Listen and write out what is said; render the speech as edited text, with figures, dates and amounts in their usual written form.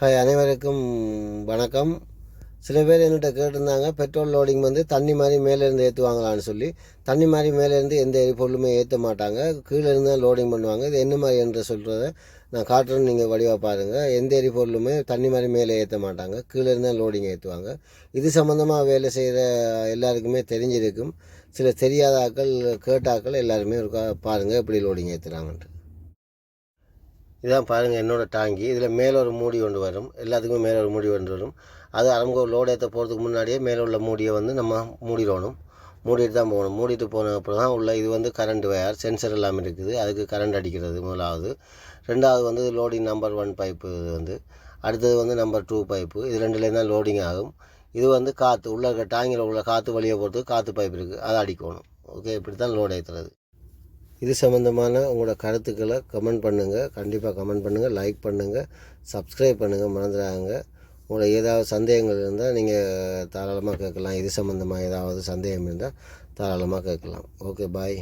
Hi, அனைவருக்கும் வணக்கம். சில பேர் என்கிட்ட கேட்டிருந்தாங்க, பெட்ரோல் லோடிங் வந்து தண்ணி மாதிரி மேலேருந்து ஏற்றுவாங்களான்னு சொல்லி. தண்ணி மாதிரி மேலேருந்து எந்த எரிபொருளுமே ஏற்ற மாட்டாங்க, கீழே இருந்து தான் லோடிங் பண்ணுவாங்க. இது என்ன மாதிரி என்று சொல்கிறத நான் காட்டுறேன்னு நீங்கள் வடிவாக பாருங்கள். எந்த எரிபொருளுமே தண்ணி மாதிரி மேலே ஏற்ற மாட்டாங்க, கீழே இருந்து தான் லோடிங் ஏற்றுவாங்க. இது சம்மந்தமாக வேலை செய்கிற எல்லாருக்குமே தெரிஞ்சிருக்கும். சில தெரியாத ஆக்கள் கேட்டாக்கள் எல்லாருமே இருக்கா பாருங்கள் எப்படி லோடிங் ஏற்றுறாங்கன்ட்டு. இதான் பாருங்கள் என்னோடய டாங்கி. இதில் மேலே ஒரு மூடி கொண்டு வரும், எல்லாத்துக்குமே மேலே ஒரு மூடி கொண்டு வரும். அது அரங்கோ லோடு ஏற்ற போகிறதுக்கு முன்னாடியே மேலே உள்ள மூடியை வந்து நம்ம மூடிடணும். மூடிட்டு தான் போகணும். மூடிட்டு போன அப்புறம் தான் உள்ள இது வந்து கரண்ட் வயர் சென்சர் எல்லாமே இருக்குது. அதுக்கு கரண்ட் அடிக்கிறது முதலாவது. ரெண்டாவது வந்து லோடிங் நம்பர் 1 பைப்பு வந்து, அடுத்தது வந்து நம்பர் 2 பைப்பு. இது ரெண்டுலேயும் தான் லோடிங் ஆகும். இது வந்து காற்று உள்ள இருக்க டாங்கியில் உள்ள காற்று வழியை போகிறதுக்கு காற்று பைப் இருக்குது, அதை அடிக்கணும். ஓகே, இப்படி தான் லோடு ஏற்றுறது. இது சம்மந்தமான உங்களோட கருத்துக்களை கமெண்ட் பண்ணுங்கள். கண்டிப்பாக கமெண்ட் பண்ணுங்கள், லைக் பண்ணுங்கள், சப்ஸ்கிரைப் பண்ணுங்கள், மறந்துடாங்க. உங்களோட ஏதாவது சந்தேகங்கள் இருந்தால் நீங்கள் தாராளமாக கேட்கலாம். இது சம்மந்தமாக ஏதாவது சந்தேகம் இருந்தால் தாராளமாக கேட்கலாம். ஓகே, பாய்.